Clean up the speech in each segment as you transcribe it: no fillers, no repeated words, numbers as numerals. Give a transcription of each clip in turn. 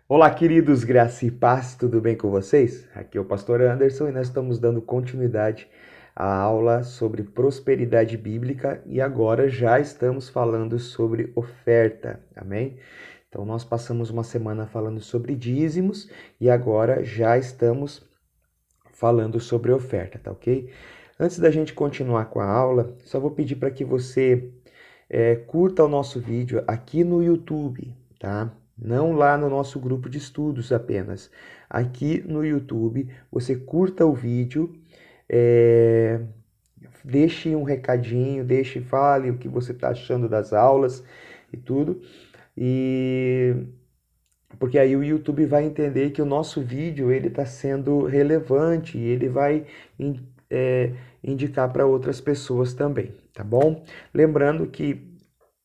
Olá, queridos, graça e paz, tudo bem com vocês? Aqui é o pastor Anderson e nós estamos dando continuidade à aula sobre prosperidade bíblica e agora já estamos falando sobre oferta, amém? Então, nós passamos uma semana falando sobre dízimos e agora já estamos falando sobre oferta, tá ok? Antes da gente continuar com a aula, só vou pedir para que você curta o nosso vídeo aqui no YouTube, tá? Não lá no nosso grupo de estudos apenas. Aqui no YouTube, você curta o vídeo, é, deixe um recadinho, fale o que você está achando das aulas e tudo. E porque aí o YouTube vai entender que o nosso vídeo ele está sendo relevante e ele vai é, indicar para outras pessoas também, tá bom? Lembrando que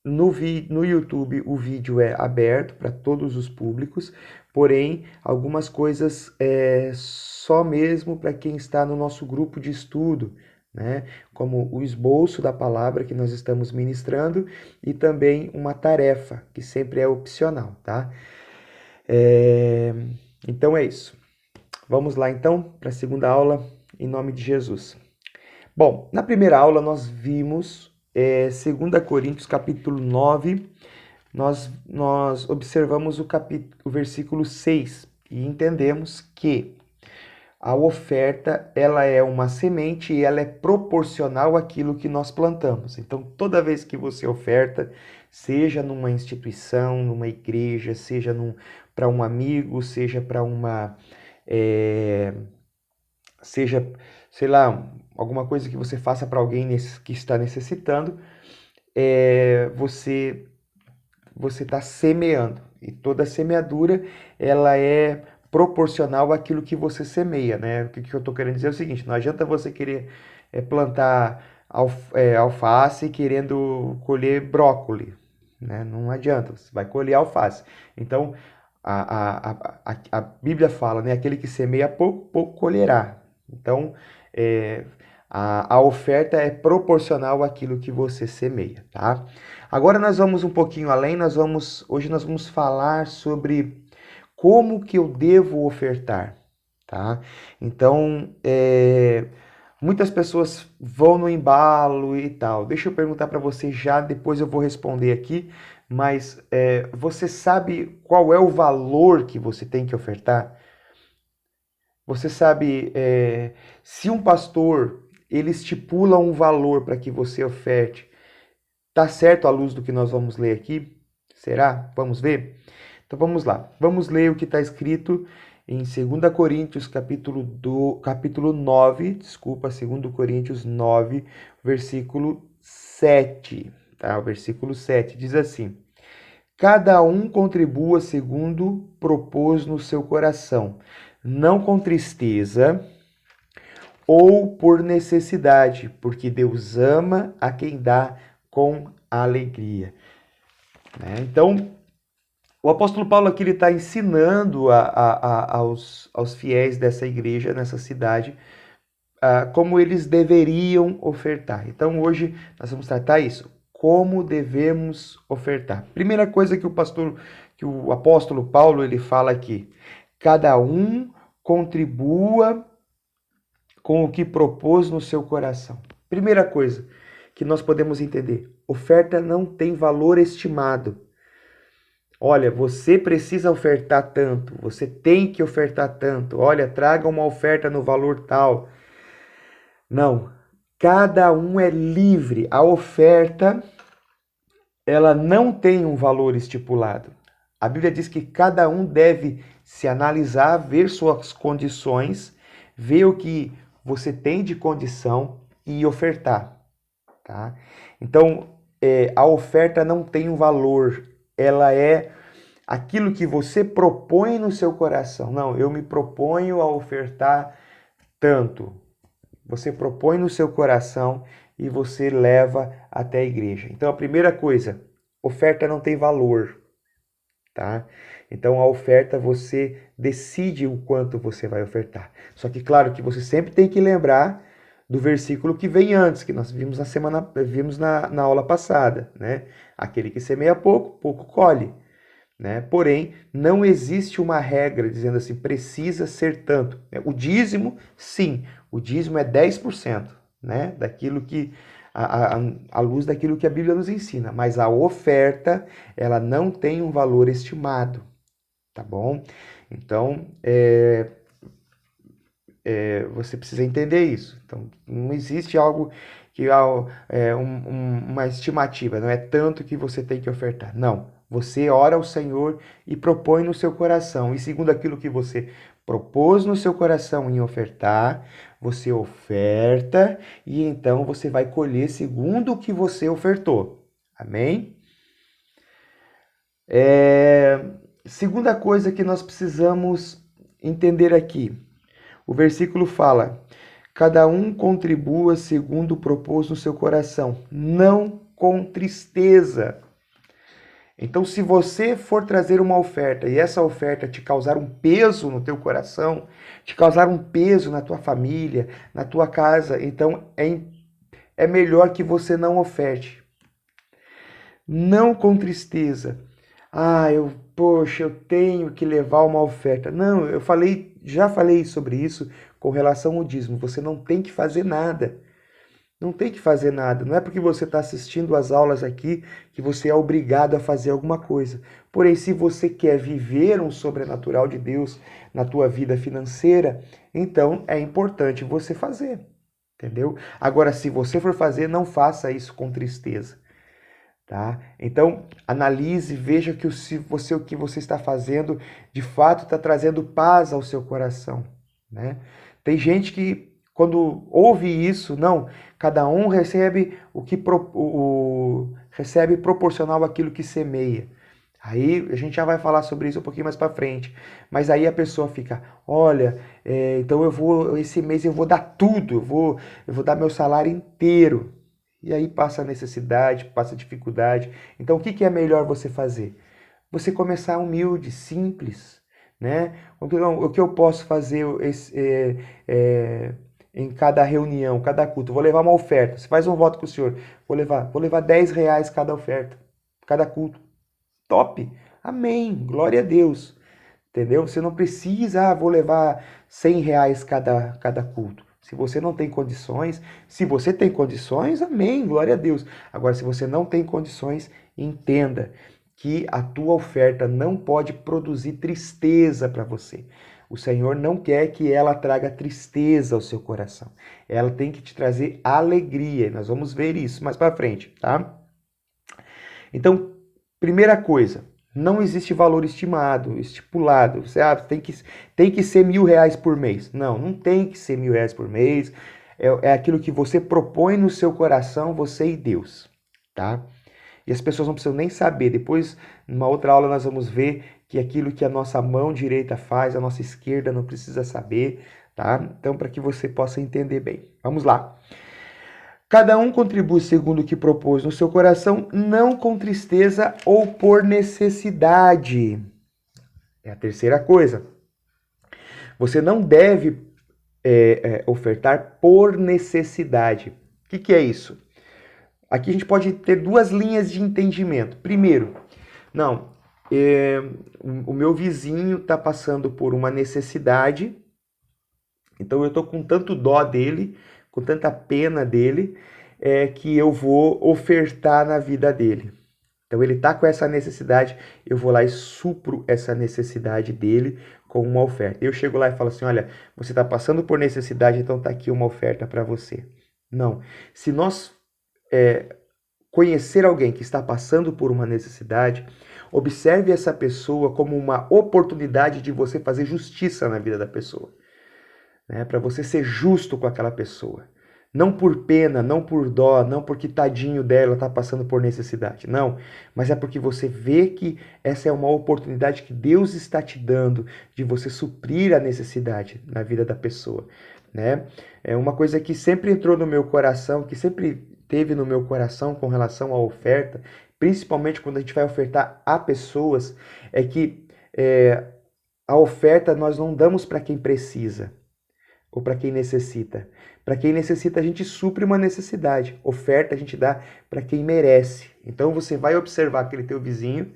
no YouTube o vídeo é aberto para todos os públicos, porém algumas coisas é só mesmo para quem está no nosso grupo de estudo, né? Como o esboço da palavra que nós estamos ministrando e também uma tarefa que sempre é opcional, tá? É, Então é isso. Vamos lá então para a segunda aula, em nome de Jesus. Bom, na primeira aula nós vimos 2 Coríntios capítulo 9, nós observamos o versículo 6 e entendemos que a oferta ela é uma semente e ela é proporcional àquilo que nós plantamos. Então, toda vez que você oferta, seja numa instituição, numa igreja, seja para um amigo, seja para é, seja, sei lá, alguma coisa que você faça para alguém que está necessitando, você está semeando. E toda semeadura, ela é proporcional àquilo que você semeia, né? O que eu estou querendo dizer é o seguinte, não adianta você querer plantar alface querendo colher brócoli, né? Não adianta, você vai colher alface. Então, a Bíblia fala, né? Aquele que semeia pouco, pouco colherá. Então, é, a oferta é proporcional àquilo que você semeia, tá? Agora nós vamos um pouquinho além, hoje nós vamos falar sobre como que eu devo ofertar, tá? Então, muitas pessoas vão no embalo e tal. Deixa eu perguntar para você já, depois eu vou responder aqui, mas você sabe qual é o valor que você tem que ofertar? Você sabe, se um pastor ele estipula um valor para que você oferte, tá certo à luz do que nós vamos ler aqui? Será? Vamos ver? Então vamos lá. Vamos ler o que está escrito em 2 Coríntios, capítulo 9, desculpa, 2 Coríntios 9, versículo 7. Tá? O versículo 7 diz assim: Cada um contribua segundo propôs no seu coração, não com tristeza ou por necessidade, porque Deus ama a quem dá com alegria. Né? Então, o apóstolo Paulo aqui ele está ensinando aos fiéis dessa igreja, nessa cidade, como eles deveriam ofertar. Então, hoje nós vamos tratar isso. Como devemos ofertar. Primeira coisa que o apóstolo Paulo ele fala aqui: cada um contribua com o que propôs no seu coração. Primeira coisa que nós podemos entender: oferta não tem valor estimado. Olha, você precisa ofertar tanto, você tem que ofertar tanto. Olha, traga uma oferta no valor tal. Não, cada um é livre. A oferta, ela não tem um valor estipulado. A Bíblia diz que cada um deve se analisar, ver suas condições, ver o que você tem de condição e ofertar, tá? Então, a oferta não tem um valor, ela é aquilo que você propõe no seu coração. Não, eu me proponho a ofertar tanto. Você propõe no seu coração e você leva até a igreja. Então, a primeira coisa, oferta não tem valor, tá? Então, a oferta você decide o quanto você vai ofertar. Só que, claro, que você sempre tem que lembrar do versículo que vem antes, que nós vimos na aula passada, né? Aquele que semeia pouco, pouco colhe. né? Porém, não existe uma regra dizendo assim, precisa ser tanto. O dízimo, sim, o dízimo é 10%, né? Daquilo que, à luz daquilo que a Bíblia nos ensina. Mas a oferta, ela não tem um valor estimado, tá bom? Então, você precisa entender isso. Então, não existe algo que uma estimativa, não é tanto que você tem que ofertar. Não. Você ora ao Senhor e propõe no seu coração. E segundo aquilo que você propôs no seu coração em ofertar, você oferta e então você vai colher segundo o que você ofertou. Amém? Segunda coisa que nós precisamos entender aqui. O versículo fala: cada um contribua segundo propôs no seu coração, não com tristeza. Então, se você for trazer uma oferta e essa oferta te causar um peso no teu coração, te causar um peso na tua família, na tua casa, então é melhor que você não oferte. Não com tristeza. Poxa, eu tenho que levar uma oferta. Não, já falei sobre isso com relação ao dízimo. Você não tem que fazer nada. Não tem que fazer nada. Não é porque você está assistindo às aulas aqui que você é obrigado a fazer alguma coisa. Porém, se você quer viver um sobrenatural de Deus na tua vida financeira, então é importante você fazer. Entendeu? Agora, se você for fazer, não faça isso com tristeza. Tá? Então, analise, veja que o que você está fazendo de fato está trazendo paz ao seu coração. Né? Tem gente que, quando ouve isso, não, cada um recebe recebe proporcional àquilo que semeia. Aí a gente já vai falar sobre isso um pouquinho mais para frente. Mas aí a pessoa fica, olha, então esse mês eu vou dar tudo, eu vou dar meu salário inteiro. E aí passa a necessidade, passa a dificuldade. Então, o que é melhor você fazer? Você começar humilde, simples, né? O que eu posso fazer em cada reunião, cada culto? Vou levar uma oferta. Você faz um voto com o senhor. Vou levar R$ 10 cada oferta, cada culto. Top! Amém! Glória a Deus! Entendeu? Você não precisa, vou levar R$ 100 cada culto. Se você não tem condições, se você tem condições, amém, glória a Deus. Agora, se você não tem condições, entenda que a tua oferta não pode produzir tristeza para você. O Senhor não quer que ela traga tristeza ao seu coração. Ela tem que te trazer alegria. Nós vamos ver isso mais para frente, tá? Então, primeira coisa, não existe valor estimado, estipulado. Você tem que ser R$ 1.000 por mês. Não, não tem que ser R$ 1.000 por mês. É aquilo que você propõe no seu coração, você e Deus, tá? E as pessoas não precisam nem saber. Depois, numa outra aula, nós vamos ver que aquilo que a nossa mão direita faz, a nossa esquerda não precisa saber, tá? Então, para que você possa entender bem. Vamos lá. Cada um contribui segundo o que propôs no seu coração, não com tristeza ou por necessidade. É a terceira coisa. Você não deve ofertar por necessidade. O que é isso? Aqui a gente pode ter duas linhas de entendimento. Primeiro, não, o meu vizinho está passando por uma necessidade, então eu estou com tanto dó dele, com tanta pena dele, que eu vou ofertar na vida dele. Então ele está com essa necessidade, eu vou lá e supro essa necessidade dele com uma oferta. Eu chego lá e falo assim, olha, você está passando por necessidade, então está aqui uma oferta para você. Não. Se nós conhecer alguém que está passando por uma necessidade, observe essa pessoa como uma oportunidade de você fazer justiça na vida da pessoa. Né? Para você ser justo com aquela pessoa. Não por pena, não por dó, não porque tadinho dela está passando por necessidade. Não, mas é porque você vê que essa é uma oportunidade que Deus está te dando de você suprir a necessidade na vida da pessoa. Né? É uma coisa que sempre entrou no meu coração, que sempre teve no meu coração com relação à oferta, principalmente quando a gente vai ofertar a pessoas, é que a oferta nós não damos para quem precisa ou para quem necessita. Para quem necessita, a gente supre uma necessidade. Oferta a gente dá para quem merece. Então você vai observar aquele teu vizinho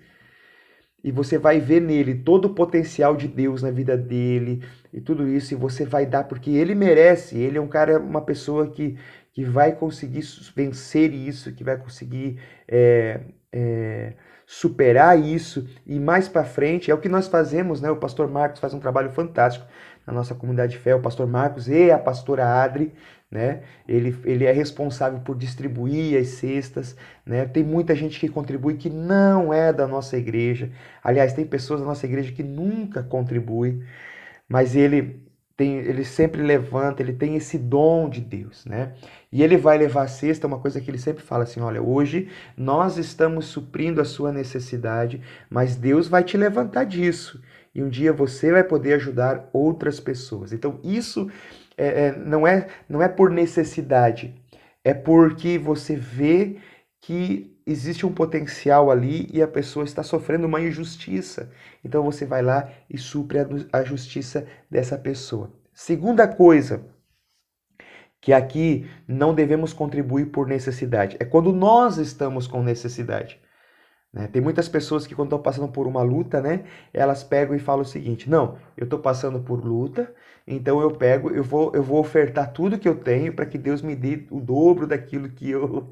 e você vai ver nele todo o potencial de Deus na vida dele e tudo isso, e você vai dar porque ele merece. Ele é um cara, uma pessoa que vai conseguir vencer isso, que vai conseguir é, é, superar isso e mais para frente. É o que nós fazemos, né? O pastor Marcos faz um trabalho fantástico na nossa comunidade de fé, o pastor Marcos e a pastora Adri, né? Ele é responsável por distribuir as cestas, né? Tem muita gente que contribui que não é da nossa igreja. Aliás, tem pessoas da nossa igreja que nunca contribuem, mas ele sempre levanta, ele tem esse dom de Deus, né? E ele vai levar a cesta, uma coisa que ele sempre fala assim, olha, hoje nós estamos suprindo a sua necessidade, mas Deus vai te levantar disso. E um dia você vai poder ajudar outras pessoas. Então isso não é por necessidade, é porque você vê que existe um potencial ali e a pessoa está sofrendo uma injustiça. Então você vai lá e supre a justiça dessa pessoa. Segunda coisa, que aqui não devemos contribuir por necessidade, é quando nós estamos com necessidade. Né? Tem muitas pessoas que quando estão passando por uma luta, né, elas pegam e falam o seguinte, não, eu estou passando por luta, então eu vou ofertar tudo que eu tenho para que Deus me dê o dobro daquilo que eu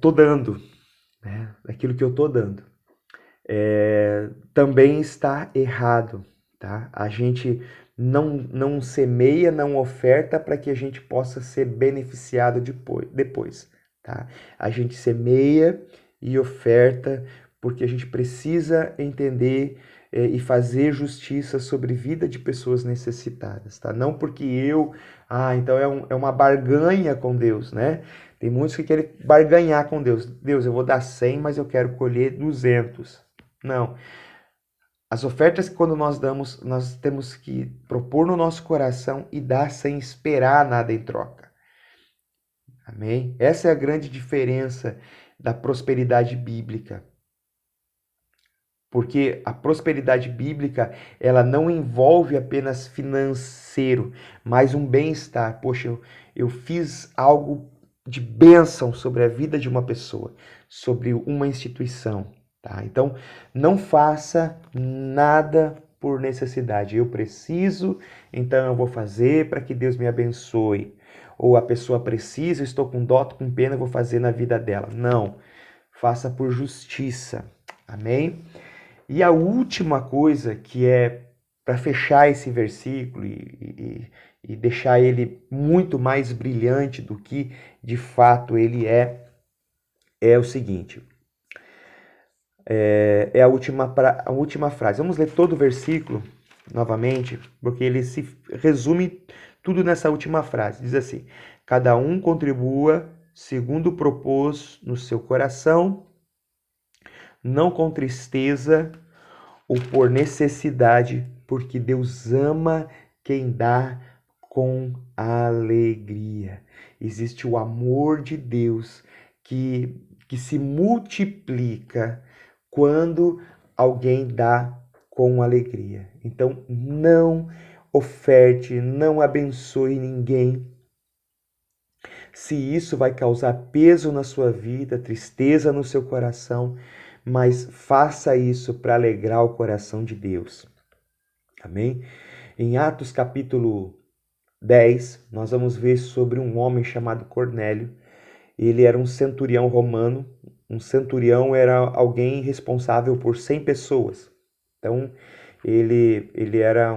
tô dando, né? Daquilo que eu tô dando. Também está errado, tá? A gente não semeia, não oferta para que a gente possa ser beneficiado depois, tá? A gente semeia e oferta porque a gente precisa entender e fazer justiça sobre vida de pessoas necessitadas, tá? Não porque então é uma barganha com Deus, né? Tem muitos que querem barganhar com Deus. Deus, eu vou dar 100, mas eu quero colher 200. Não. As ofertas que quando nós damos, nós temos que propor no nosso coração e dar sem esperar nada em troca. Amém? Essa é a grande diferença da prosperidade bíblica. Porque a prosperidade bíblica, ela não envolve apenas financeiro, mas um bem-estar. Poxa, eu fiz algo de bênção sobre a vida de uma pessoa, sobre uma instituição. Tá? Então, não faça nada por necessidade. Eu preciso, então eu vou fazer para que Deus me abençoe. Ou a pessoa precisa, estou com dó, com pena, eu vou fazer na vida dela. Não. Faça por justiça. Amém? E a última coisa que é para fechar esse versículo e deixar ele muito mais brilhante do que de fato ele é o seguinte: é a última frase. Vamos ler todo o versículo novamente, porque ele se resume tudo nessa última frase. Diz assim: cada um contribua segundo propôs no seu coração, não com tristeza ou por necessidade, porque Deus ama quem dá com alegria. Existe o amor de Deus que se multiplica quando alguém dá com alegria. Então, não oferte, não abençoe ninguém se isso vai causar peso na sua vida, tristeza no seu coração, mas faça isso para alegrar o coração de Deus. Amém? Em Atos capítulo 10, nós vamos ver sobre um homem chamado Cornélio. Ele era um centurião romano. Um centurião era alguém responsável por 100 pessoas. Então, ele era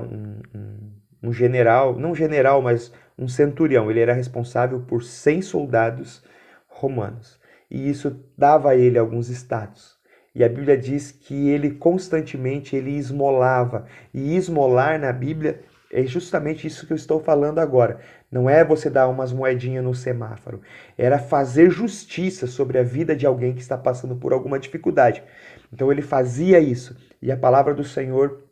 um general, não general, mas um centurião. Ele era responsável por 100 soldados romanos. E isso dava a ele alguns status. E a Bíblia diz que ele constantemente ele esmolava. E esmolar na Bíblia é justamente isso que eu estou falando agora. Não é você dar umas moedinhas no semáforo. Era fazer justiça sobre a vida de alguém que está passando por alguma dificuldade. Então ele fazia isso. E a palavra do Senhor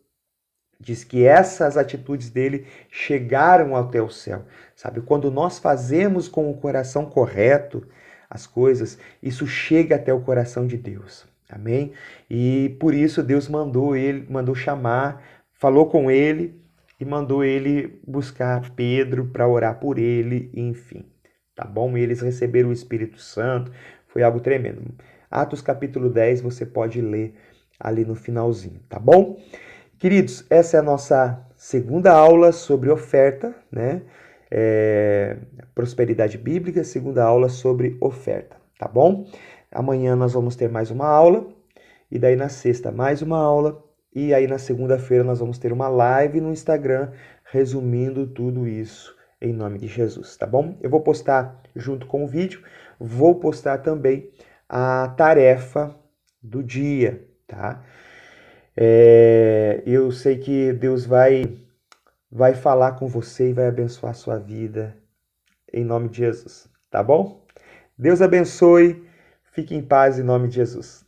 diz que essas atitudes dele chegaram até o céu. Sabe, quando nós fazemos com o coração correto as coisas, isso chega até o coração de Deus. Amém? E por isso Deus mandou chamar, falou com ele e mandou ele buscar Pedro para orar por ele, enfim. Tá bom? Eles receberam o Espírito Santo, foi algo tremendo. Atos capítulo 10 você pode ler ali no finalzinho, tá bom? Queridos, essa é a nossa segunda aula sobre oferta, né? Prosperidade bíblica, segunda aula sobre oferta, tá bom? Amanhã nós vamos ter mais uma aula, e daí na sexta mais uma aula, e aí na segunda-feira nós vamos ter uma live no Instagram resumindo tudo isso em nome de Jesus, tá bom? Eu vou postar junto com o vídeo, vou postar também a tarefa do dia, tá? Eu sei que Deus vai falar com você e vai abençoar a sua vida em nome de Jesus, tá bom? Deus abençoe, fique em paz em nome de Jesus.